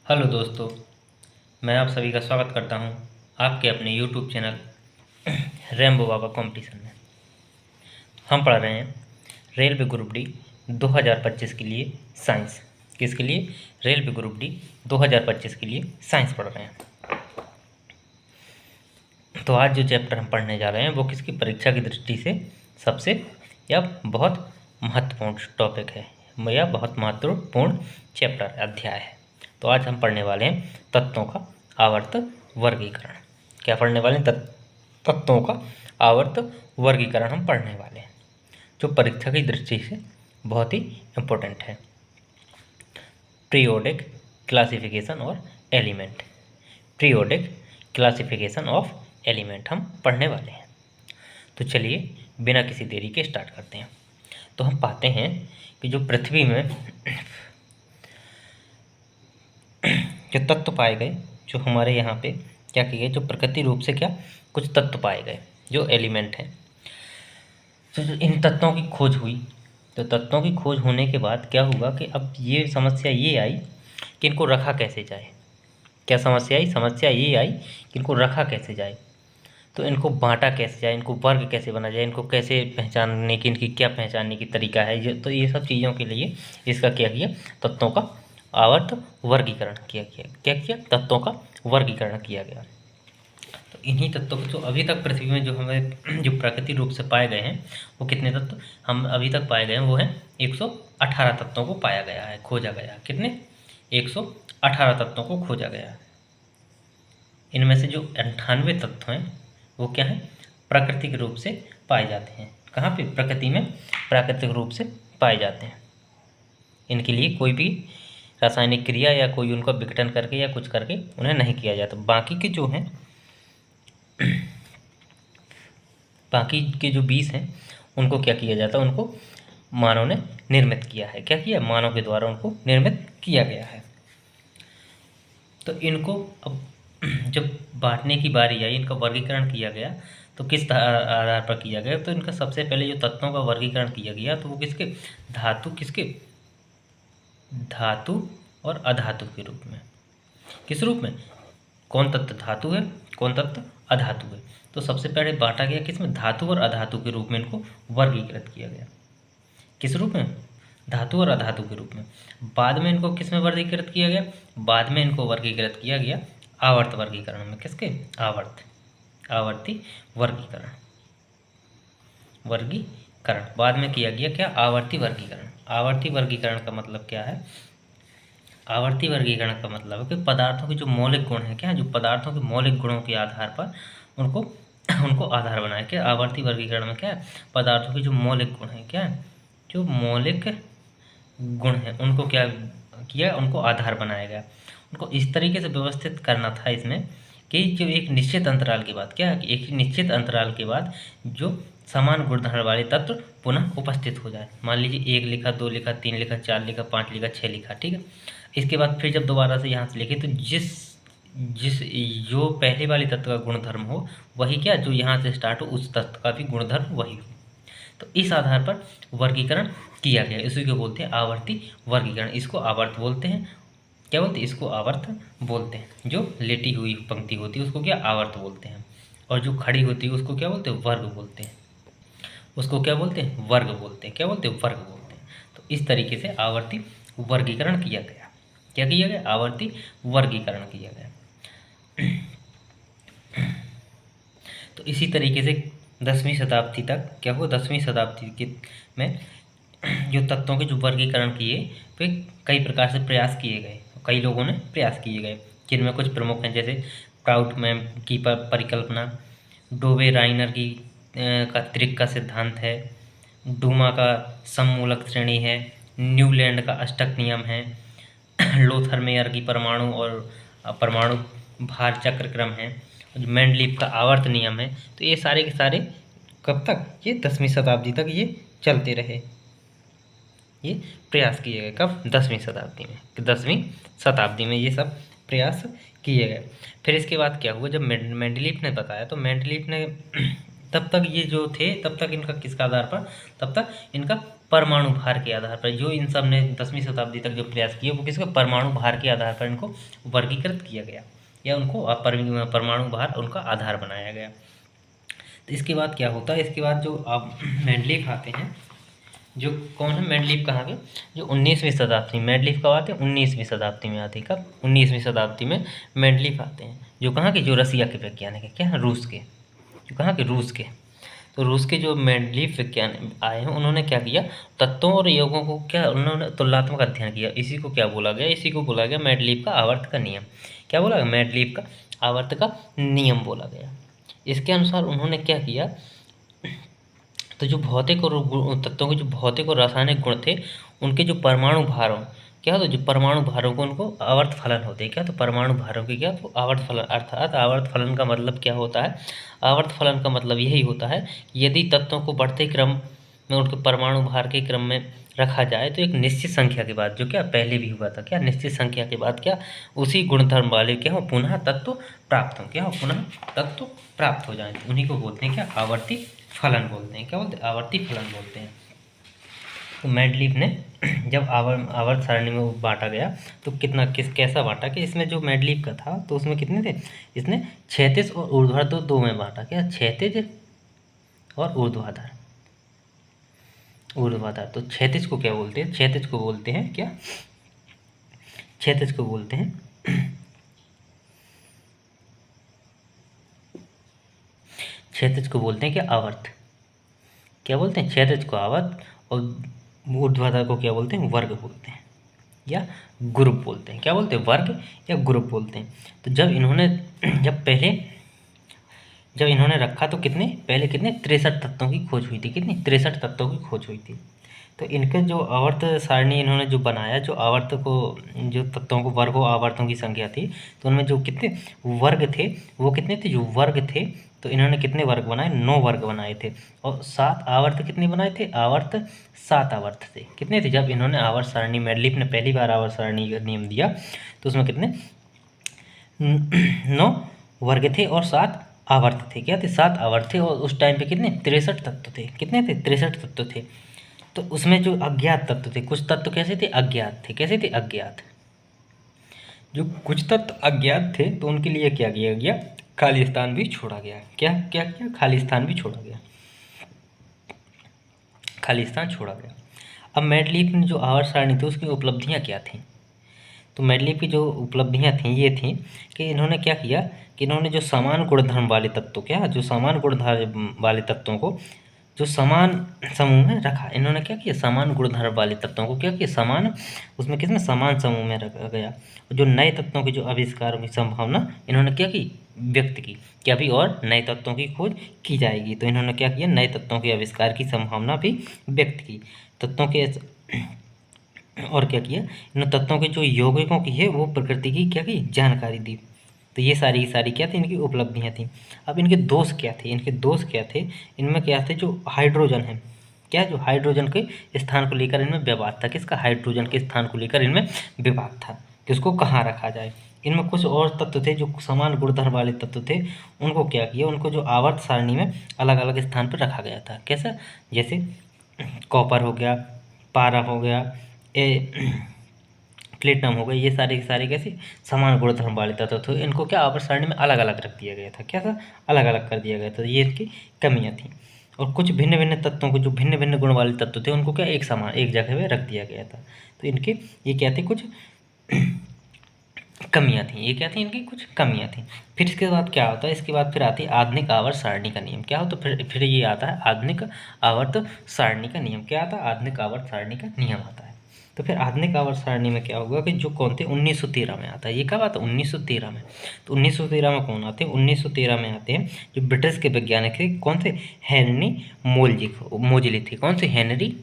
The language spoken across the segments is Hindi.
हेलो दोस्तों, मैं आप सभी का स्वागत करता हूं आपके अपने यूट्यूब चैनल रैम्बो बाबा कंपटीशन में। हम पढ़ रहे हैं रेलवे ग्रुप डी 2025 के लिए साइंस। किसके लिए? रेलवे ग्रुप डी 2025 के लिए साइंस पढ़ रहे हैं। तो आज जो चैप्टर हम पढ़ने जा रहे हैं वो किसकी परीक्षा की दृष्टि से सबसे या बहुत महत्वपूर्ण टॉपिक है या बहुत महत्वपूर्ण चैप्टर अध्याय है। तो आज हम पढ़ने वाले हैं तत्वों का आवर्त वर्गीकरण। क्या पढ़ने वाले हैं? तत्वों का आवर्त वर्गीकरण हम पढ़ने वाले हैं, जो परीक्षा की दृष्टि से बहुत ही इम्पोर्टेंट है। पीरियोडिक क्लासिफिकेशन और element, periodic classification of element हम पढ़ने वाले हैं। तो चलिए बिना किसी देरी के स्टार्ट करते हैं। तो हम पाते हैं कि जो पृथ्वी में जो तत्व पाए गए, जो हमारे यहाँ पे क्या किए गए, जो प्रकृति रूप से क्या कुछ तत्व पाए गए, जो एलिमेंट हैं। तो इन तत्वों की खोज हुई। तो तत्वों की खोज होने के बाद क्या हुआ कि अब ये समस्या ये आई कि इनको रखा कैसे जाए। क्या समस्या आई? समस्या ये आई कि इनको रखा कैसे जाए। तो इनको बांटा कैसे जाए, इनको वर्ग कैसे बना जाए, इनको कैसे पहचानने की, इनकी क्या पहचानने की तरीका है। ये सब चीज़ों के लिए इसका क्या किया, तत्वों का आवर्त वर्गीकरण किया गया। क्या किया? तत्वों का वर्गीकरण किया गया। तो इन्हीं तत्वों को जो अभी तक पृथ्वी में जो हमें जो प्राकृतिक रूप से पाए गए हैं, वो कितने तत्व हम अभी तक पाए गए हैं? वो हैं 118 तत्वों को पाया गया है, खोजा गया। कितने? 118 तत्वों को खोजा गया है। इनमें से जो 98 तत्व हैं वो क्या है? प्राकृतिक रूप से पाए जाते हैं। कहाँ पे? प्रकृति में प्राकृतिक रूप से पाए जाते हैं। इनके लिए कोई भी रासायनिक क्रिया या कोई उनका विघटन करके या कुछ करके उन्हें नहीं किया जाता। बाकी के जो हैं बाकी के जो 20 हैं उनको क्या किया जाता है? उनको मानव ने निर्मित किया है। क्या किया? मानव के द्वारा उनको निर्मित किया गया है। तो इनको अब जब बांटने की बारी आई, इनका वर्गीकरण किया गया, तो किस आधार पर किया गया? तो इनका सबसे पहले जो तत्वों का वर्गीकरण किया गया तो वो किसके? धातु और अधातु के रूप में। किस रूप में? कौन तत्व धातु है, कौन तत्व अधातु है। तो सबसे पहले बांटा गया किसमें? धातु और अधातु के रूप में इनको वर्गीकृत किया गया। किस रूप में? धातु और अधातु के रूप में। बाद में इनको किस में वर्गीकृत किया गया? बाद में इनको वर्गीकृत किया गया आवर्त वर्गीकरण में। किसके? आवर्ती वर्गीकरण बाद में किया गया। क्या? आवर्ती वर्गीकरण। आवर्ती वर्गीकरण का मतलब क्या है? आवर्ती वर्गीकरण का मतलब है कि पदार्थों के जो मौलिक गुण हैं, क्या जो पदार्थों के मौलिक गुणों के आधार पर उनको आधार बनाया। क्या आवर्ती वर्गीकरण में क्या है? पदार्थों के जो मौलिक गुण हैं, क्या जो मौलिक गुण हैं उनको क्या किया? उनको आधार बनाया गया। उनको इस तरीके से व्यवस्थित करना था इसमें कि जो एक निश्चित अंतराल के बाद, क्या एक निश्चित अंतराल के बाद जो समान गुणधर्म वाले तत्व पुनः उपस्थित हो जाए। मान लीजिए 1 लिखा, 2 लिखा, 3 लिखा, 4 लिखा, 5 लिखा, 6 लिखा, ठीक है। इसके बाद फिर जब दोबारा से यहाँ से लिखे तो जिस जिस जो पहले वाले तत्व का गुणधर्म हो वही क्या जो यहाँ से स्टार्ट हो उस तत्व का भी गुणधर्म वही हो। तो इस आधार पर वर्गीकरण किया गया। इसी को बोलते हैं आवर्ती वर्गीकरण। इसको आवर्त बोलते हैं। क्या बोलते हैं? इसको आवर्त बोलते हैं। जो लेटी हुई पंक्ति होती है उसको क्या? आवर्त बोलते हैं। और जो खड़ी होती है उसको क्या बोलते हैं? वर्ग बोलते हैं। उसको क्या बोलते हैं? वर्ग बोलते हैं। क्या बोलते हैं? वर्ग बोलते हैं। तो इस तरीके से आवर्ती वर्गीकरण किया गया। क्या किया गया? आवर्ती वर्गीकरण किया गया। तो इसी तरीके से 10वीं शताब्दी तक क्या हुआ? 10वीं शताब्दी के में जो तत्वों के जो वर्गीकरण किए वे कई प्रकार से प्रयास किए गए। कई लोगों ने प्रयास किए गए जिनमें कुछ प्रमुख हैं, जैसे ट्राउटमैन की परिकल्पना, डोबे राइनर की का त्रिक का सिद्धांत है, डूमा का सममूलक श्रेणी है, न्यूलैंड का अष्टक नियम है, लोथर मेयर की परमाणु और परमाणु भार चक्र क्रम है, मेंडलीफ का आवर्त नियम है। तो ये सारे के सारे कब तक? ये 10वीं शताब्दी तक ये चलते रहे। ये प्रयास किए गए। कब? 10वीं शताब्दी में। 10वीं शताब्दी में ये सब प्रयास किए गए। फिर इसके बाद क्या हुआ? जब मेंडलीफ ने बताया तो मेंडलीफ ने तब तक ये जो थे तब तक इनका किसका आधार पर? तब तक इनका परमाणु भार के आधार पर। जो इन सब ने 10वीं शताब्दी तक जो प्रयास किए वो किसके परमाणु भार के आधार पर इनको वर्गीकृत किया गया, या उनको परमाणु भार उनका आधार बनाया गया। तो इसके बाद क्या होता है, इसके बाद जो आप मेंडलीव आते हैं, जो कौन है मेंडलीव, कहाँ के, जो 19वीं शताब्दी, मेंडलीव कब आते हैं, 19वीं शताब्दी में आते हैं। कब, 19वीं शताब्दी में मेंडलीव आते हैं, जो कहाँ के, जो रसिया के वैज्ञानिक है, क्या है, रूस के, जो कहाँ के, रूस के। तो रूस के जो मेंडलीव विज्ञान आए हैं, उन्होंने क्या किया, तत्वों और योगों को क्या, उन्होंने तुलनात्मक अध्ययन किया। इसी को क्या बोला गया, इसी को बोला गया मेंडलीव का आवर्त का नियम। क्या बोला गया, मेंडलीव का आवर्त का नियम बोला गया। इसके अनुसार उन्होंने क्या किया, तो जो भौतिक और तत्वों के जो भौतिक और रासायनिक गुण थे, उनके जो परमाणु भारों, क्या, तो जो परमाणु भारों को उनको आवर्त फलन होते हैं। क्या, तो परमाणु भारों के क्या, तो आवर्त फलन, अर्थात आवर्त फलन का मतलब क्या होता है, आवर्त फलन का मतलब यही होता है कि यदि तत्वों को बढ़ते क्रम में उनके परमाणु भार के क्रम में रखा जाए तो एक निश्चित संख्या के बाद, जो क्या पहले भी हुआ था, क्या, निश्चित संख्या के बाद क्या, उसी गुणधर्म वाले क्या हो, पुनः तत्व प्राप्त हो, क्या हो, पुनः तत्व प्राप्त हो जाए, उन्हीं को बोलते हैं क्या, आवर्ती फलन बोलते हैं। क्या बोलते हैं, आवर्ती फलन बोलते हैं। तो मेंडलीव ने जब आवर्त सारणी में वो बांटा गया तो कैसा बांटा, कि इसमें जो मेंडलीव का था तो उसमें कितने थे, इसने क्षैतिज और ऊर्ध्वाधर दो में बांटा। क्या, क्षैतिज और ऊर्ध्वाधर, तो क्षैतिज को क्या बोलते हैं, क्षैतिज को बोलते हैं क्या, क्षैतिज को बोलते हैं क्षैतिज को बोलते हैं क्या, आवर्त। क्या बोलते हैं, क्षैतिज को आवर्त, और ऊर्ध्वाधर को क्या बोलते हैं, वर्ग बोलते हैं या ग्रुप बोलते हैं। क्या बोलते हैं, वर्ग या ग्रुप बोलते हैं। तो जब इन्होंने रखा तो पहले कितने 63 तत्वों की खोज हुई थी, कितनी 63 तत्वों की खोज हुई थी। तो इनके जो आवर्त सारणी इन्होंने जो बनाया, जो आवर्त को, जो तत्वों को वर्गों आवर्तों की संख्या थी, तो उनमें जो कितने वर्ग थे, वो कितने थे, जो वर्ग थे, तो इन्होंने कितने वर्ग बनाए, 9 वर्ग बनाए थे। और 7 आवर्त कितने बनाए थे, आवर्त 7 आवर्त थे। कितने थे, जब इन्होंने आवर्त सारणी, मेंडलीव ने पहली बार आवर्त सारणी का नियम दिया तो उसमें कितने 9 वर्ग थे और 7 आवर्त थे। क्या थे, 7 आवर्त थे। और उस टाइम पे कितने 63 तत्व थे, कितने थे, 63 तत्व थे। तो उसमें जो अज्ञात तत्व थे, कुछ तत्व कैसे थे, अज्ञात थे। कैसे थे, अज्ञात। जो कुछ तत्व अज्ञात थे तो उनके लिए क्या किया गया, खाली स्थान भी छोड़ा गया। क्या क्या क्या, खाली स्थान भी छोड़ा गया, खाली स्थान छोड़ा गया। अब मेंडलीव ने जो आवर्त सारणी थी उसकी उपलब्धियां क्या थी, तो मेंडलीव की जो उपलब्धियां थी ये थी कि इन्होंने क्या किया, कि इन्होंने जो समान गुणधर्म वाले तत्व, क्या, जो समान गुणधर्म वाले तत्वों को जो समान समूह में रखा। इन्होंने क्या किया, समान गुणधर्म वाले तत्वों को क्या किया, समान, उसमें किसमें, समान समूह में रखा गया। जो नए तत्वों के जो आविष्कारों की संभावना इन्होंने क्या की, व्यक्त की, कि अभी और नए तत्वों की खोज की जाएगी। तो इन्होंने क्या किया, नए तत्वों के आविष्कार की संभावना भी व्यक्त की। तत्वों के और क्या किया, इन तत्वों के जो यौगिकों की है वो प्रकृति की क्या की जानकारी दी। तो ये सारी की सारी क्या थी, इनकी उपलब्धियां थी। अब इनके दोष क्या थे, इनके दोष क्या थे, इनमें क्या थे, जो हाइड्रोजन है, क्या, जो हाइड्रोजन के स्थान को लेकर इनमें विवाद था। किसका, हाइड्रोजन के स्थान को लेकर इनमें विवाद था कि उसको कहाँ रखा जाए। इनमें कुछ और तत्व थे जो समान गुणधर्म वाले तत्व थे, उनको क्या किया, उनको जो आवर्त सारणी में अलग अलग स्थान पर रखा गया था। कैसा, जैसे कॉपर हो गया, पारा हो गया, प्लेटिनम हो गए, ये सारे के सारे कैसे समान गुणधर्म वाले तत्व थे। इनको क्या आवर्त सारणी में अलग अलग रख दिया गया था। क्या था, अलग अलग कर दिया गया था। ये इनकी कमियां थी। और कुछ भिन्न भिन्न तत्वों को, जो भिन्न भिन्न गुण वाले तत्व थे, उनको क्या एक समान एक जगह पे रख दिया गया था। तो इनके ये क्या थे, कुछ कमियां थी। ये क्या थी, इनकी कुछ कमियां थी। फिर इसके बाद क्या होता है, इसके बाद फिर आती है आधुनिक आवर्त सारणी का नियम। क्या हो, तो फिर ये आता है आधुनिक आवर्त सारणी का नियम। क्या आता है, आधुनिक आवर्त सारणी का नियम आता है। तो फिर आधुनिक आवर्त सारणी में क्या होगा, कि जो कौन थे, 1913 में आता है। ये कब आता है, 1913 में। तो 1913 में कौन आते हैं, 1913 में आते हैं जो ब्रिटिश के वैज्ञानिक थे, कौन थे, हेनरी मोजले थे। कौन से, हेनरी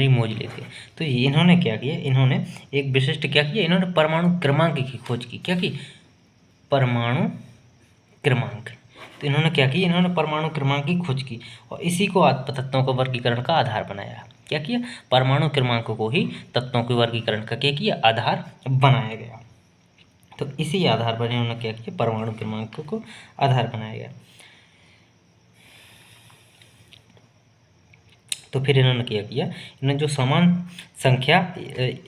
मोजले थे। तो इन्होंने क्या किया, इन्होंने एक विशिष्ट क्या किया, इन्होंने परमाणु क्रमांक की खोज की। क्या की, परमाणु क्रमांक। तो इन्होंने क्या किया, इन्होंने परमाणु क्रमांक की खोज की और इसी को तत्वों का वर्गीकरण का आधार बनाया। क्या किया, परमाणु क्रमांक को ही तत्वों के वर्गीकरण का क्या किया, आधार बनाया गया। तो इसी आधार पर इन्होंने क्या किया, परमाणु क्रमांक को आधार बनाया गया। तो फिर इन्होंने क्या किया, इन्होंने जो समान संख्या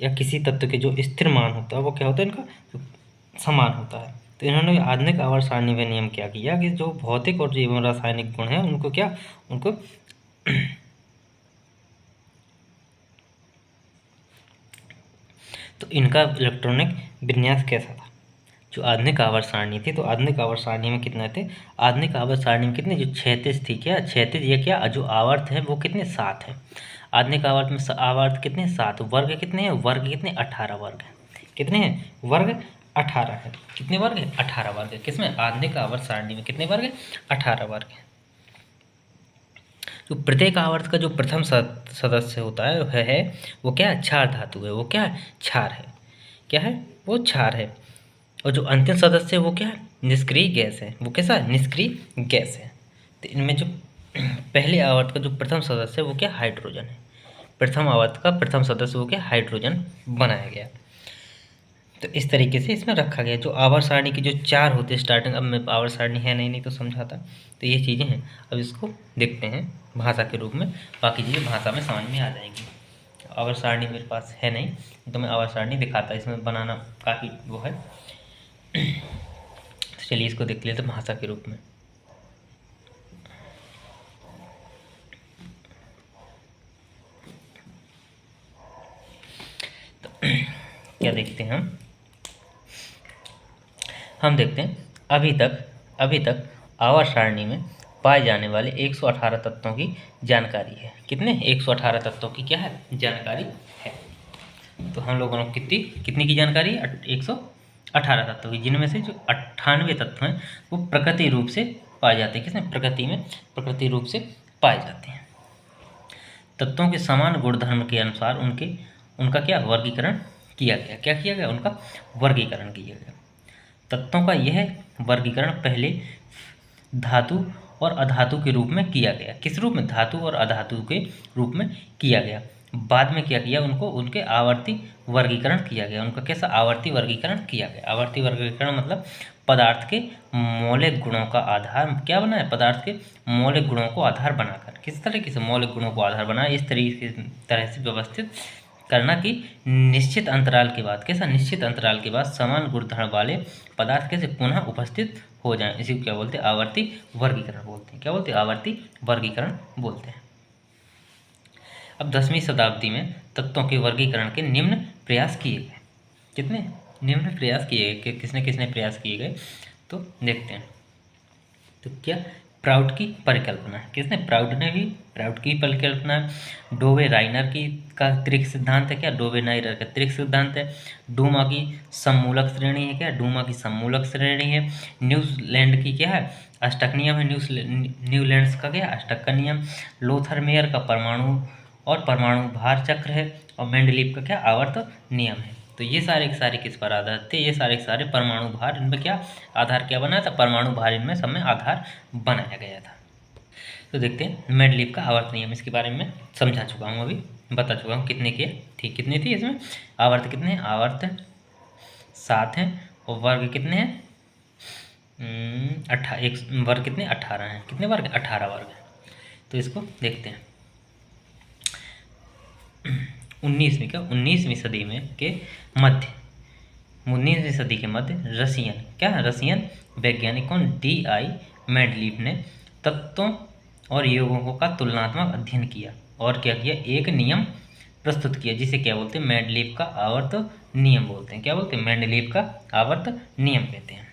या किसी तत्व के जो स्थिर मान होता है वो क्या होता है, इनका समान होता है। तो इन्होंने आधुनिक आवर्त सारणी में नियम क्या किया कि जो भौतिक और जीव रासायनिक गुण हैं उनको क्या, उनको तो इनका इलेक्ट्रॉनिक विन्यास कैसा था। जो आधुनिक आवर्त सारणी थी, तो आधुनिक आवर्त सारणी में कितने थे, आधुनिक आवर्त सारणी में कितने, जो क्षैतिज थी, क्या क्षैतिज या क्या जो आवर्त है वो कितने 7 है। आधुनिक आवर्त में आवर्त कितने 7, वर्ग कितने हैं, वर्ग कितने 18 वर्ग है। कितने हैं, वर्ग 18 है। कितने वर्ग है, 18 वर्ग है। किसमें, आधुनिक आवर्त सारणी में कितने वर्ग है, 18 वर्ग है। तो प्रत्येक आवर्त का जो प्रथम सदस्य होता है वह है वो क्या, क्षार धातु है, वो क्या है, क्षार है, क्या है, वो क्षार है। और जो अंतिम सदस्य है वो क्या है, निष्क्रिय गैस है। वो कैसा है, निष्क्रिय गैस है। तो इनमें जो पहले आवर्त का जो प्रथम सदस्य है वो क्या, हाइड्रोजन है। प्रथम आवर्त का प्रथम सदस्य वो क्या, हाइड्रोजन बनाया गया। तो इस तरीके से इसमें रखा गया। जो आवर्त सारणी की जो 4 होते हैं स्टार्टिंग, अब मैं आवर्त सारणी है नहीं तो समझाता। तो ये चीज़ें हैं, अब इसको देखते हैं भाषा के रूप में, बाकी चीज़ें भाषा में समझ में आ जाएंगी। आवर्त सारणी मेरे पास है नहीं तो मैं आवर्त सारणी दिखाता, इसमें बनाना काफ़ी वो है। तो चलिए इसको देख लेते हैं भाषा के रूप में। तो क्या देखते हैं हम देखते हैं अभी तक आवर्त सारणी में पाए जाने वाले 118 तत्वों की जानकारी है। कितने, 118 तत्वों की क्या है, जानकारी है। तो हम लोगों को कितनी की जानकारी है, 118 तत्वों की, जिनमें से जो 98 तत्व हैं वो प्रकृति रूप से पाए जाते हैं। किसमें, प्रकृति रूप से पाए जाते हैं। तत्वों के समान गुणधर्म के अनुसार उनका क्या, वर्गीकरण किया गया। क्या किया गया, उनका वर्गीकरण किया गया। तत्वों का यह वर्गीकरण पहले धातु और अधातु के रूप में किया गया। किस रूप में, धातु और अधातु के रूप में किया गया। बाद में क्या किया, उनको उनके आवर्ती वर्गीकरण किया गया। उनका कैसा, आवर्ती वर्गीकरण किया गया। आवर्ती वर्गीकरण मतलब पदार्थ के मौलिक गुणों का आधार क्या बना है, पदार्थ के मौलिक गुणों को आधार बनाकर, किस तरीके से मौलिक गुणों को आधार बनाया, इस तरह से व्यवस्थित करना कि निश्चित अंतराल के बाद, कैसा, निश्चित अंतराल के बाद समान गुणधर्म वाले पदार्थ कैसे पुनः उपस्थित हो जाएं। इसी को क्या बोलते हैं, आवर्ती वर्गीकरण बोलते हैं। क्या बोलते हैं, आवर्ती वर्गीकरण बोलते हैं। अब 10वीं शताब्दी में तत्वों के वर्गीकरण के निम्न प्रयास किए गए। कितने निम्न प्रयास किए गए, किसने किसने प्रयास किए गए, तो देखते हैं। तो क्या, प्राउड की परिकल्पना, किसने, प्राउड की परिकल्पना है। डोवे राइनर की का त्रिक सिद्धांत है, क्या, डोवे राइनर का त्रिक सिद्धांत है। डूमा की सम्मूलक श्रेणी है, क्या, डूमा की सम्मूलक श्रेणी है। न्यूजीलैंड की क्या है, अष्टक नियम है। न्यूलैंड्स का क्या, अष्टक का नियम। लोथर मेयर का परमाणु भार चक्र है। और मेंडलीव का क्या, आवर्त नियम है। तो ये सारे के सारे किस पर आधारित थे, ये सारे के सारे परमाणु भार, इनमें क्या आधार क्या बना था, परमाणु भार इनमें सब में आधार बनाया गया था। तो देखते हैं मेंडलीव का आवर्त नियम, इसके बारे में समझा चुका हूँ, अभी बता चुका हूँ कितने के ठीक, कितनी थी इसमें आवर्त, कितने हैं, आवर्त 7 हैं। और वर्ग कितने हैं, एक वर्ग कितने, 18 हैं। कितने वर्ग, 18 वर्ग हैं। तो इसको देखते हैं। 19वीं सदी में के मध्य 19वीं सदी के मध्य रसियन वैज्ञानिक कौन, D.I. मेंडलीव ने तत्वों और यौगिकों का तुलनात्मक अध्ययन किया और क्या किया, एक नियम प्रस्तुत किया, जिसे क्या बोलते हैं, मेंडलीव का आवर्त नियम बोलते हैं। क्या बोलते हैं, मेंडलीव का आवर्त नियम कहते हैं।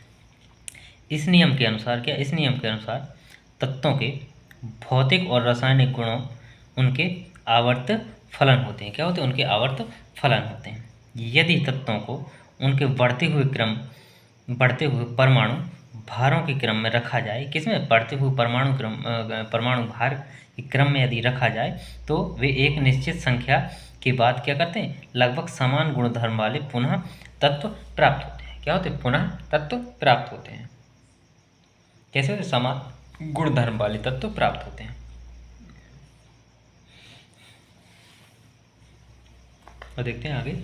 इस नियम के अनुसार तत्वों के भौतिक और रासायनिक गुणों उनके आवर्त फलन होते हैं। क्या होते हैं, उनके आवर्त फलन होते हैं। यदि तत्वों को उनके बढ़ते हुए परमाणु भारों के क्रम में रखा जाए, किसमें, बढ़ते हुए परमाणु भार के क्रम में यदि रखा जाए, तो वे एक निश्चित संख्या के बाद क्या करते हैं, लगभग समान गुणधर्म वाले पुनः तत्व प्राप्त होते हैं। क्या होते हैं, पुनः तत्व प्राप्त होते हैं। कैसे होते, समान गुणधर्म वाले तत्व प्राप्त होते हैं। और देखते हैं आगे।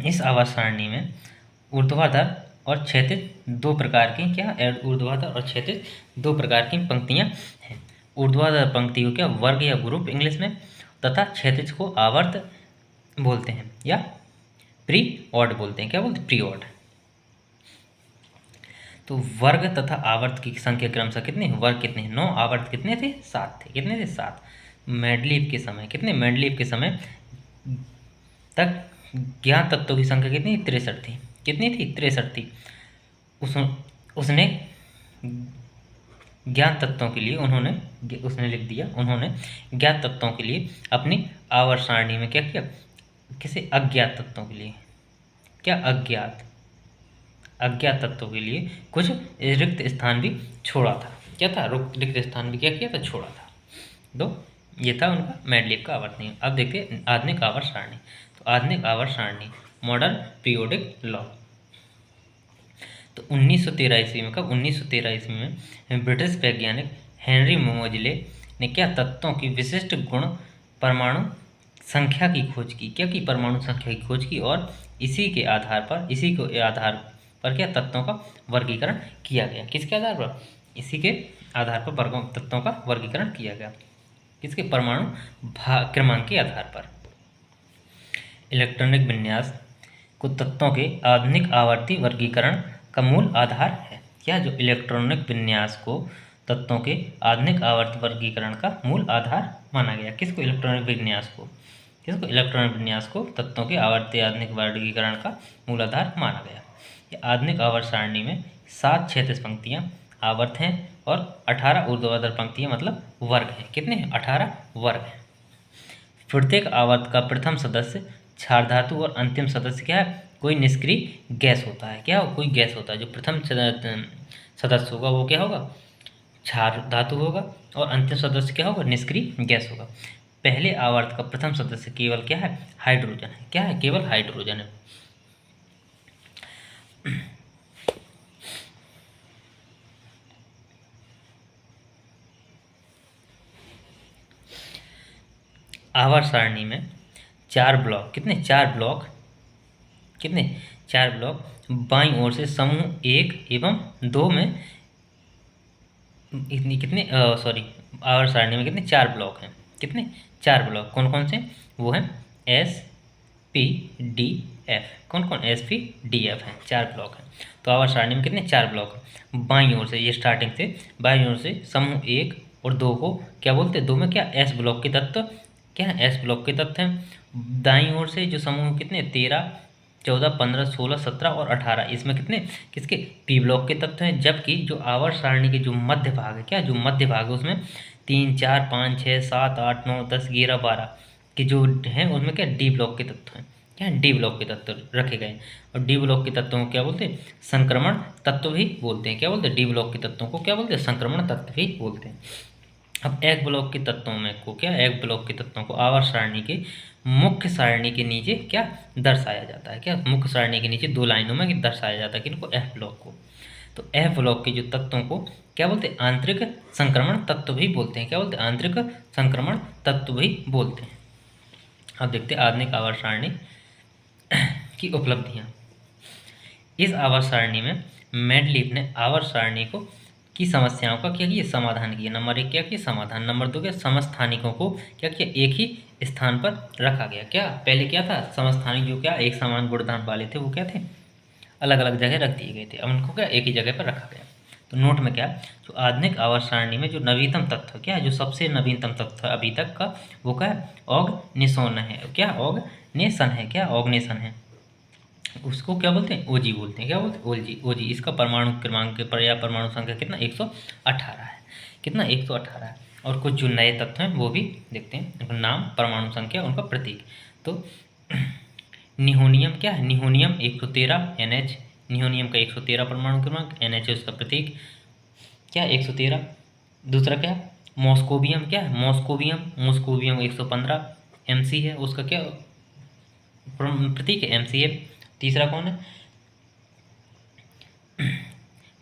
इस आवर्त सारणी में ऊर्ध्वाधर और क्षैतिज दो प्रकार की क्या ऊर्ध्वाधर और क्षैतिज दो प्रकार की पंक्तियां हैं। ऊर्ध्वाधर पंक्ति को क्या वर्ग या ग्रुप इंग्लिश में, तथा क्षैतिज को आवर्त बोलते हैं या प्री ऑड बोलते हैं। क्या बोलते हैं? Pre odd. तो वर्ग तथा आवर्त की संख्या क्रमशः कितनी? वर्ग कितने? 9, आवर्त कितने थे? 7 थे। कितने थे? 7। मेंडलीव के समय कितने? मेंडलीव के समय तक ज्ञात तत्वों की संख्या कितनी? 63 थी। कितनी थी? 63 थी। उसने ज्ञात तत्वों के लिए उसने लिख दिया, उन्होंने ज्ञात तत्वों के लिए अपनी आवर्त सारणी में क्या किया? किसी अज्ञात तत्वों के लिए क्या? अज्ञात तत्वों के लिए कुछ रिक्त स्थान भी छोड़ा था। क्या था? रिक्त स्थान भी क्या किया था? छोड़ा था। तो ये था उनका मेंडलीव का आवर्त नियम। अब देखते हैं आधुनिक आवर्त सारणी। तो आधुनिक आवर्त सारणी, मॉडर्न पीरियोडिक लॉ। तो 1913 ईस्वी में, कब? 1913 ईस्वी में ब्रिटिश वैज्ञानिक हेनरी मोजले ने क्या? तत्वों की विशिष्ट गुण परमाणु संख्या की खोज की। क्या की? परमाणु संख्या की खोज की, और इसी के आधार पर क्या? तत्वों का वर्गीकरण किया गया। किसके आधार पर? इसी के आधार पर तत्वों का वर्गीकरण किया गया। किसके? परमाणु क्रमांक के आधार पर। इलेक्ट्रॉनिक विन्यास को तत्वों के आधुनिक आवर्ती वर्गीकरण का मूल आधार है। क्या? जो इलेक्ट्रॉनिक विन्यास को तत्वों के आधुनिक आवर्त वर्गीकरण का मूल आधार माना गया। किसको? इलेक्ट्रॉनिक विन्यास को। किसको? इलेक्ट्रॉनिक विन्यास को तत्वों के आवर्ती आधुनिक वर्गीकरण का मूल आधार माना गया। आधुनिक आवर्त सारणी में 7 क्षैतिज पंक्तियां आवर्त हैं और 18 ऊर्ध्वाधर पंक्तियां मतलब वर्ग हैं। कितने हैं? 18 वर्ग हैं। प्रत्येक आवर्त का प्रथम सदस्य क्षार धातु और अंतिम सदस्य क्या है? कोई निष्क्रिय गैस होता है। क्या? कोई गैस होता है। जो प्रथम सदस्य होगा वो क्या होगा? क्षार धातु होगा, और अंतिम सदस्य क्या होगा? निष्क्रिय गैस होगा। पहले आवर्त का प्रथम सदस्य केवल क्या है? हाइड्रोजन है। क्या है? केवल हाइड्रोजन है। आवर्त सारणी में 4 ब्लॉक, कितने? 4 ब्लॉक, कितने? 4 ब्लॉक बाईं ओर से समूह 1 एवं 2 में कितने आवर्त सारणी में कितने? 4 ब्लॉक हैं। कितने? 4 ब्लॉक। कौन कौन से? वो हैं S P D F। कौन कौन? S P D F हैं। 4 ब्लॉक हैं। तो आवर्त सारणी में कितने? 4 ब्लॉक। बाईं ओर से, ये स्टार्टिंग से बाईं ओर से समूह 1 और 2 को क्या बोलते हैं? 2 में क्या? S ब्लॉक के तत्व क्या है? S ब्लॉक के तत्व हैं। दाईं ओर से जो समूह कितने? 13, 14, 15, 16, 17 और 18, इसमें कितने? किसके? पी ब्लॉक के तत्व हैं। जबकि जो आवर्त सारणी के जो मध्य भाग है, क्या? जो मध्य भाग है उसमें 3, 4, 5, 6, 7, 8, 9, 10, 11, 12 के जो हैं उसमें क्या? डी ब्लॉक के तत्व हैं। क्या? डी ब्लॉक के तत्व रखे गए। और डी ब्लॉक के तत्वों को क्या बोलते हैं? संक्रमण तत्व भी बोलते हैं। क्या बोलते हैं? डी ब्लॉक के तत्वों को क्या बोलते हैं? संक्रमण तत्व भी बोलते हैं। अब एक ब्लॉक के तत्वों में को क्या? एक ब्लॉक के तत्वों को आवर्त सारणी के मुख्य सारणी के नीचे क्या दर्शाया जाता है? क्या? मुख्य सारणी के नीचे 2 लाइनों में दर्शाया जाता है। किनको? एफ ब्लॉक को। तो एफ ब्लॉक के जो तत्वों को क्या बोलते हैं? आंतरिक संक्रमण तत्व भी बोलते हैं। क्या बोलते हैं? आंतरिक संक्रमण तत्व भी बोलते हैं। अब देखते हैं आधुनिक आवर्त सारणी की उपलब्धियाँ। इस आवर्त सारणी में मेंडलीव ने आवर्त सारणी की समस्याओं का क्या किया? समाधान किया। नंबर 1 क्या किया? समाधान। नंबर 2 क्या? समस्थानिकों को क्या किया? एक ही स्थान पर रखा गया। क्या? पहले क्या था? समस्थानिक जो क्या एक समान गुणधर्म वाले थे वो क्या थे? अलग अलग जगह रख दिए गए थे। अब उनको क्या? एक ही जगह पर रखा गया। तो नोट में क्या? जो आधुनिक आवर्त सारणी में जो नवीनतम तत्व क्या है? जो सबसे नवीनतम तत्व अभी तक का वो क्या है? ऑगनिसन है। क्या? ऑगनेसन है। क्या? ऑगनेसन है। उसको क्या बोलते हैं? ओजी बोलते हैं। क्या बोलते हैं? ओजी। ओजी। इसका परमाणु क्रमांक पर या परमाणु संख्या कितना? 118 है। कितना? 118 है। और कुछ जो नए तत्व हैं वो भी देखते हैं। उनका नाम, परमाणु संख्या, उनका प्रतीक। तो निहोनियम क्या है? निहोनियम 113 NH। निहोनियम का 113 परमाणु क्रमांक, NH है उसका प्रतीक। क्या? 113। दूसरा क्या? मॉस्कोवियम। क्या है? मॉस्कोवियम 115 MC है उसका। क्या प्रतीक है? MC है। तीसरा कौन है?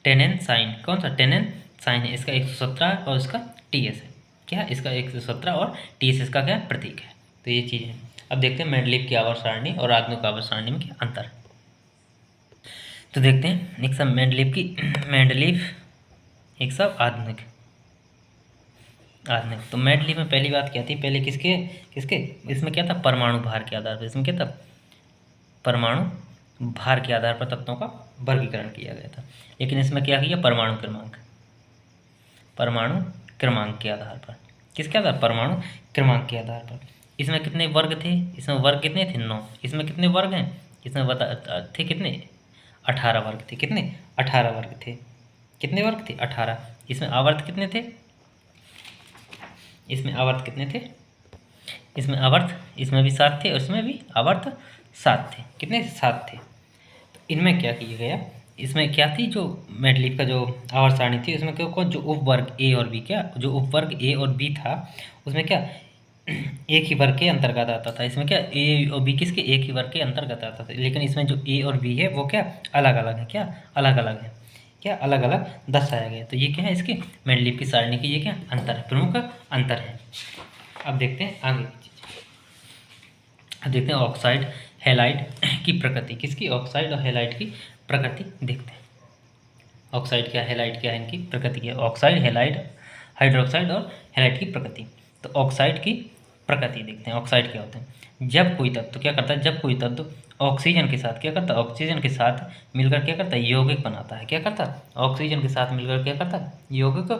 टेनेन साइन। कौन सा? टेनेन साइन है। इसका 117 और इसका TS है। क्या? इसका 117 और TS इसका क्या प्रतीक है। तो ये चीज़ है। अब देखते हैं मेंडलीव की आवर्त सारणी और आधुनिक आवर्त सारणी में क्या अंतर है। तो देखते हैं एक सब मेंडलीव एक सब आधुनिक। तो मेंडलीव में पहली बात क्या थी, पहले किसके किसके इसमें क्या था, परमाणु भार के आधार पर, इसमें क्या था, परमाणु भार के आधार पर तत्वों का वर्गीकरण किया गया था। लेकिन इसमें क्या किया, परमाणु क्रमांक के आधार पर, किसके आधार, परमाणु क्रमांक के आधार पर। इसमें कितने वर्ग थे, इसमें वर्ग कितने थे, 9। इसमें कितने वर्ग हैं, इसमें थे कितने, 18 वर्ग थे। कितने, 18 वर्ग थे। कितने वर्ग थे, 18। इसमें आवर्त कितने थे, इसमें आवर्त कितने थे, इसमें आवर्त, इसमें भी 7 थे और इसमें भी आवर्त 7 थे। कितने, 7 थे। तो इनमें क्या किया गया, इसमें क्या थी, जो मेंडलीव का जो आवर्त सारणी थी उसमें क्या जो उपवर्ग ए और बी, क्या जो उपवर्ग ए और बी था उसमें क्या एक ही वर्ग के अंतर्गत आता था। इसमें क्या ए और बी किसके, एक ही वर्ग के अंतर्गत आता था। लेकिन इसमें जो ए और बी है वो क्या अलग अलग है, क्या अलग अलग है, क्या अलग अलग दर्शाया गया। तो ये क्या है, इसके मेंडलीव की सारणी की ये क्या अंतर है, प्रमुख अंतर है। अब देखते हैं आगे की चीज़। अब देखते हैं ऑक्साइड हैलाइड की प्रकृति, किसकी, ऑक्साइड और हैलाइड की प्रकृति देखते हैं। ऑक्साइड क्या, हैलाइड क्या है, इनकी प्रकृति क्या है। ऑक्साइड, हैलाइड, हाइड्रोक्साइड और हैलाइड की प्रकृति। तो ऑक्साइड की प्रकृति देखते हैं। ऑक्साइड क्या होते हैं, जब कोई तत्व क्या करता है, जब कोई तत्व ऑक्सीजन के साथ क्या करता है, ऑक्सीजन के साथ मिलकर क्या करता है, यौगिक बनाता है। क्या करता है, ऑक्सीजन के साथ मिलकर क्या करता है, यौगिक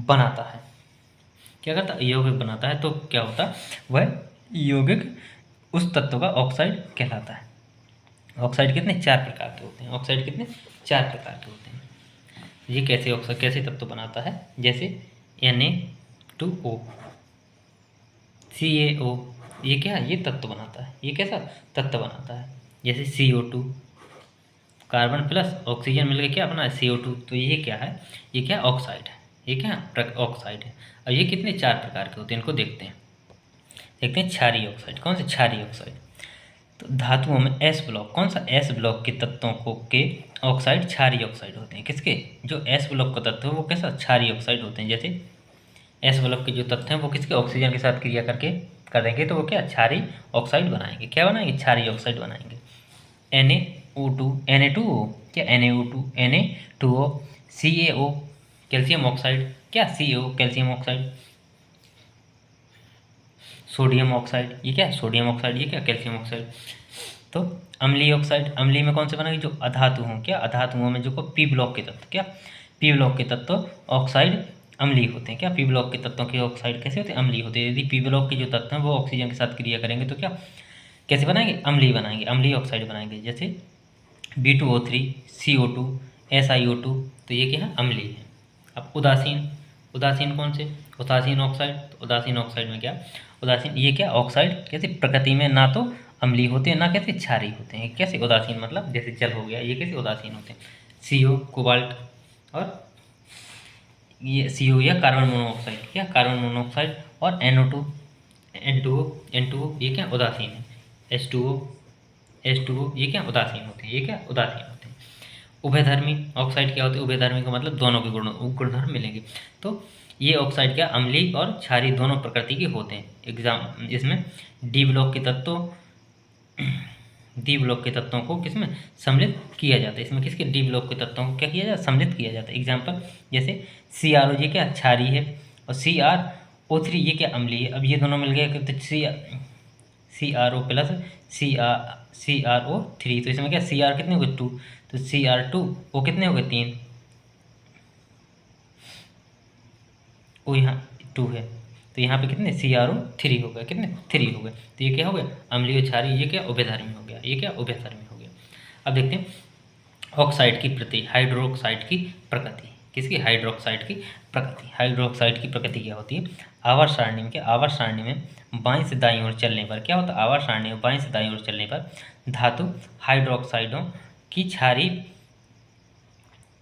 बनाता है। क्या करता है, यौगिक बनाता है। तो क्या होता है, वह यौगिक उस तत्व का ऑक्साइड कहलाता है। ऑक्साइड कितने, 4 प्रकार के होते हैं। ऑक्साइड कितने, 4 प्रकार के होते हैं। ये कैसे ऑक्साइड, कैसे तत्व बनाता है, जैसे Na2O, CaO, ये क्या है, ये तत्व बनाता है। ये कैसा तत्व बनाता है। जैसे CO2, कार्बन प्लस ऑक्सीजन मिलकर क्या बना है, CO2। तो ये क्या है, ये क्या ऑक्साइड है, ये क्या ऑक्साइड है। और ये कितने, 4 प्रकार के होते हैं, इनको देखते हैं। क्षारीय ऑक्साइड, कौन से, क्षारीय ऑक्साइड। तो धातुओं में एस ब्लॉक, कौन सा, एस ब्लॉक के तत्वों को के ऑक्साइड क्षारीय ऑक्साइड होते हैं। किसके, जो एस ब्लॉक का तत्व है वो कैसा क्षारीय ऑक्साइड होते हैं। जैसे एस ब्लॉक के जो तत्व हैं वो किसके, ऑक्सीजन के साथ क्रिया करके कर देंगे तो वो क्या क्षारीय ऑक्साइड बनाएंगे। क्या बनाएंगे, क्षारीय ऑक्साइड बनाएंगे। Na2O, Na2O क्या, Na2O, Na2O, CaO calcium oxide, क्या CO calcium oxide, sodium oxide, ये क्या सोडियम ऑक्साइड, ये क्या कैल्शियम ऑक्साइड। तो अम्लीय ऑक्साइड, अम्लीय में कौन से बनेंगे, जो अधातु हों, क्या अधातुओं में जो को पी ब्लॉक के तत्व, क्या पी ब्लॉक के तत्व ऑक्साइड अम्लीय होते हैं। क्या पी ब्लॉक के तत्वों के ऑक्साइड कैसे होते हैं, अम्लीय होते हैं। यदि पी ब्लॉक के जो तत्व हैं वो ऑक्सीजन के साथ क्रिया करेंगे तो क्या कैसे बनाएंगे, अम्लीय बनाएंगे, अम्लीय ऑक्साइड बनाएंगे। जैसे B2O3, CO2, SiO2, तो ये क्या है, अम्लीय है। अब उदासीन, उदासीन कौन से, उदासीन ऑक्साइड। तो उदासीन ऑक्साइड में क्या, उदासीन ये क्या ऑक्साइड कैसे प्रकृति में ना तो अम्लीय होते हैं ना कैसे क्षारीय होते हैं। कैसे उदासीन मतलब जैसे जल हो गया, ये कैसे उदासीन होते हैं। CO कोबाल्ट और ये CO या कार्बन मोनोऑक्साइड, क्या कार्बन मोनोऑक्साइड और NO2 N2O ये क्या उदासीन है। H2O ये क्या उदासीन होते हैं, ये क्या उदासीन होते हैं। उभयधर्मी ऑक्साइड क्या होते हैं, उभयधर्मी का मतलब दोनों के गुणधर्म मिलेंगे। तो ये ऑक्साइड क्या अम्लीय और क्षारीय दोनों प्रकृति के होते हैं। एग्जाम इसमें डी ब्लॉक के तत्वों को किसमें सम्मिलित किया जाता है। इसमें किसके, डी ब्लॉक के तत्वों को क्या किया जाता है, सम्मिलित किया जाता है। एग्जाम्पल जैसे CrO ये क्या क्षारीय है और CrO3 ये क्या अम्लीय है। अब ये दोनों मिल गए तो CrO प्लस CrO3, तो इसमें क्या Cr कितने हो गए 2, तो Cr2 वो कितने हो गए 3, वो यहाँ 2 है तो यहाँ पे कितने CrO3 हो गए, कितने 3 हो गए। तो ये क्या हो गया अम्लीय क्षारीय, ये क्या उभयधर्मी हो गया, ये क्या उभयधर्मी हो गया। अब देखते हैं ऑक्साइड की प्रति हाइड्रोक्साइड की प्रकृति, किसकी, हाइड्रोक्साइड की प्रकृति। हाइड्रोक्साइड की प्रकृति क्या होती है, आवर्त सारणी में, क्या आवर्त सारणी में बाईं से दाईं ओर चलने पर क्या होता है, आवर्त सारणी में बाईं से दाईं ओर चलने पर धातु हाइड्रोक्साइडों की क्षारीय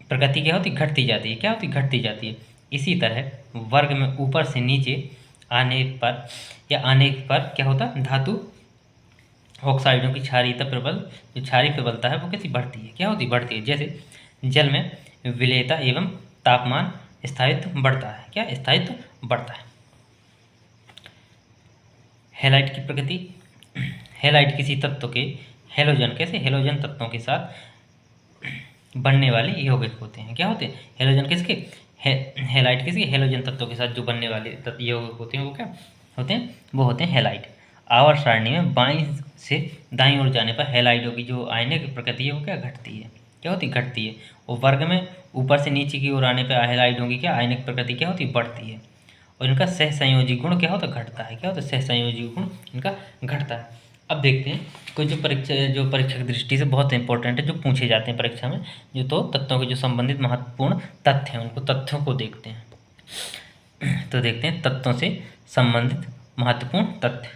प्रकृति क्या होती, घटती जाती है। क्या होती, घटती जाती है। इसी तरह वर्ग में ऊपर से नीचे आने पर या आने पर क्या होता है, धातु ऑक्साइडों की क्षारीयता प्रबल, जो क्षारीय प्रबलता है वो कैसी बढ़ती है, क्या होती, बढ़ती है। जैसे जल में विलेयता एवं तापमान स्थायित्व बढ़ता है, क्या स्थायित्व बढ़ता है। हैलाइड की प्रकृति, हैलाइड किसी तत्व के हेलोजन, कैसे हेलोजन तत्वों के साथ बनने वाले यौगिक होते हैं। क्या होते हैं? हेलोजन किसके? हेलाइट किसके? हेलोजन तत्वों के साथ जो बनने वाले यौगिक होते हैं वो क्या होते हैं? वो होते हैं हेलाइट। आवर्त सारणी में बाईं से दाईं ओर जाने पर हेलाइडों की जो आयनिक प्रकृति है वो क्या घटती है? क्या होती? घटती है। और वर्ग में ऊपर से नीचे की ओर आने पर हेलाइडों की क्या आयनिक प्रकृति क्या होती? बढ़ती है। और इनका सहसंयोजी गुण क्या होता? घटता है। क्या होता है? सहसंयोजी गुण इनका घटता है। अब देखते हैं कुछ जो परीक्षा की दृष्टि से बहुत इंपॉर्टेंट है, जो पूछे जाते हैं परीक्षा में, जो तो तत्वों के जो संबंधित महत्वपूर्ण तथ्य हैं उनको तथ्यों को देखते हैं। तो देखते हैं तत्वों से संबंधित महत्वपूर्ण तथ्य।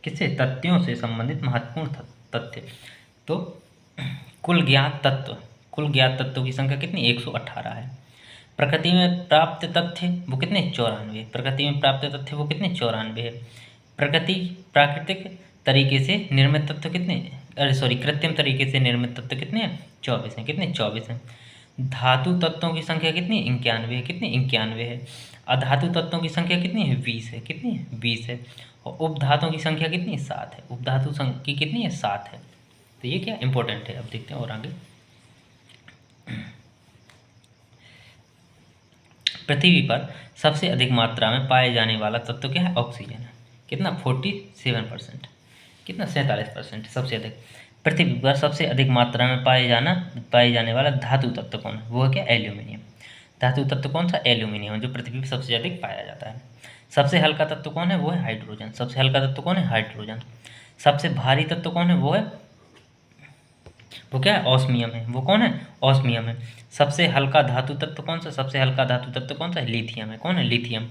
किससे? तथ्यों से संबंधित महत्वपूर्ण तथ्य। तो कुल ज्ञात तत्वों की संख्या कितनी? 118 है। प्रकृति में प्राप्त तथ्य वो कितने? 94। प्रकृति में प्राप्त तथ्य वो कितने? 94 है। प्राकृतिक तरीके से निर्मित तत्व कितने? कृत्रिम तरीके से निर्मित तत्व कितने हैं? 24 हैं। कितने? 24 हैं। धातु तत्वों की संख्या कितनी? 91 है। कितनी? 91 है। अधातु तत्वों की संख्या कितनी है? 20 है। कितनी है? 20 है। और उपधातुओं की संख्या कितनी? 7 है। उपधातु की कितनी है? 7 है। तो ये क्या इंपॉर्टेंट है। अब देखते हैं और आगे। पृथ्वी पर सबसे अधिक मात्रा में पाए जाने वाला तत्व क्या है? ऑक्सीजन है। कितना? 47%। कितना? 47% सबसे अधिक। पृथ्वी पर सबसे अधिक मात्रा में पाए जाने वाला धातु तत्व कौन है? वो है क्या? एल्यूमिनियम। धातु तत्व कौन सा? एल्यूमिनियम, जो पृथ्वी पर सबसे अधिक पाया जाता है। सबसे हल्का तत्व कौन है? वो है हाइड्रोजन। सबसे हल्का तत्व कौन है? हाइड्रोजन। सबसे भारी तत्व कौन है? वो क्या है? ऑस्मियम है। वो कौन है? ऑस्मियम है। सबसे हल्का धातु तत्व कौन सा? सबसे हल्का धातु तत्व कौन सा है? लिथियम है। कौन है? लिथियम।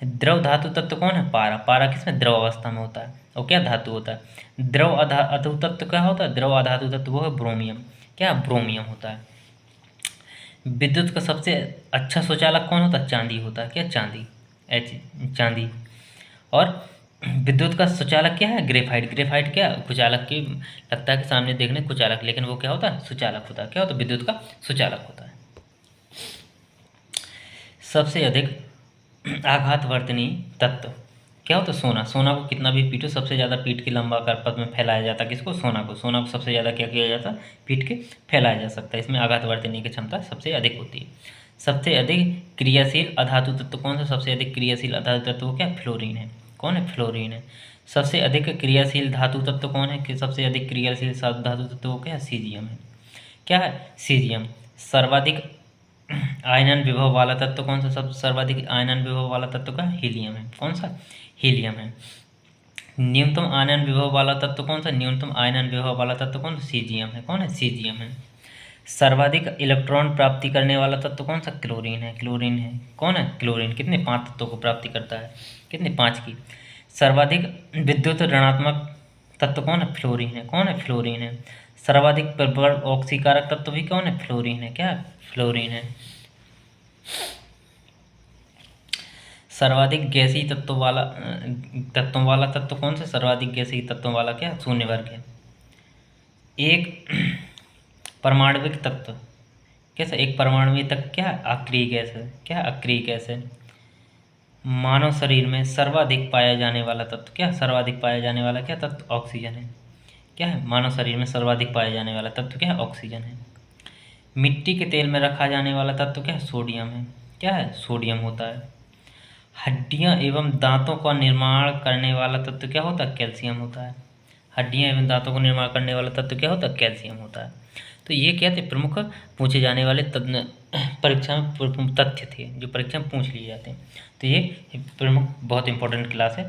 द्रव धातु तत्व कौन है? पारा। पारा किसमें? द्रव अवस्था में होता है। और क्या धातु होता है? द्रव धातु तत्व क्या होता है? द्रव धातु तत्व वो है ब्रोमियम। क्या? ब्रोमियम होता है। विद्युत का सबसे अच्छा सुचालक कौन होता है? चांदी होता है। क्या? चांदी। चांदी। और विद्युत का सुचालक क्या है? ग्रेफाइट। ग्रेफाइट क्या? कुचालक की लगता है कि सामने देखने कुचालक, लेकिन वो क्या होता है? सुचालक होता है। क्या होता है? विद्युत का सुचालक होता है। सबसे अधिक आघातवर्तनी तत्व क्या होता है? सोना। सोना को कितना भी पीटो, सबसे ज़्यादा पीट के लंबा पथ में फैलाया जाता है। किसको? सोना को। सोना को सबसे ज़्यादा क्या किया जाता है? पीट के फैलाया जा सकता है। इसमें आघातवर्तनी की क्षमता सबसे अधिक होती है। सबसे अधिक क्रियाशील अधातु तत्व कौन सा? सबसे अधिक क्रियाशील अधातु तत्व क्या? फ्लोरीन है। कौन है? फ्लोरीन है। सबसे अधिक क्रियाशील धातु तत्व कौन है? कि सबसे अधिक क्रियाशील धातु तत्व वो क्या है? सीजियम है। क्या है? सीजियम। सर्वाधिक आयनन विभव वाला तत्व कौन सा? सब सर्वाधिक आयनन विभव वाला तत्व का? हीलियम है। कौन सा? हीलियम है। न्यूनतम आयनन विभव वाला तत्व कौन सा? न्यूनतम आयनन विभव वाला तत्व कौन सा? सीजियम है। कौन है? सीजियम है। सर्वाधिक इलेक्ट्रॉन प्राप्ति करने वाला तत्व कौन सा? क्लोरीन है। क्लोरीन है। कौन है? क्लोरीन। कितने? 5 तत्वों को प्राप्ति करता है। कितने? 5 की। सर्वाधिक विद्युत ऋणात्मक तत्व कौन है? फ्लोरीन है। कौन है? फ्लोरीन है। सर्वाधिक प्रबल ऑक्सीकारक तत्व भी कौन है? फ्लोरीन है। क्या? फ्लोरीन है। सर्वाधिक गैसीय तत्वों वाला तत्व कौन सा? सर्वाधिक गैसीय तत्वों वाला क्या? शून्य वर्ग है। एक परमाणविक तत्व कैसा? एक परमाणु तक क्या? अक्रिय गैस है। क्या? अक्रिय गैस है। मानव शरीर में सर्वाधिक पाया जाने वाला तत्व क्या? सर्वाधिक पाया जाने वाला क्या तत्व? ऑक्सीजन है। क्या है? मानव शरीर में सर्वाधिक पाया जाने वाला तत्व क्या है? ऑक्सीजन है। मिट्टी के तेल में रखा जाने वाला तत्व क्या है? सोडियम है। क्या है? सोडियम होता है। हड्डियां एवं दांतों का निर्माण करने वाला तत्व क्या होता है? कैल्शियम होता है। हड्डियां एवं दांतों को निर्माण करने वाला तत्व क्या होता है? कैल्शियम होता है। तो ये क्या थे? प्रमुख पूछे जाने वाले परीक्षा में तथ्य थे जो परीक्षा में पूछ लिए जाते हैं। तो ये प्रमुख बहुत इंपॉर्टेंट क्लास है।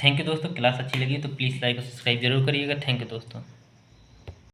थैंक यू दोस्तों। क्लास अच्छी लगी तो प्लीज़ लाइक और सब्सक्राइब जरूर करिएगा। थैंक यू दोस्तों।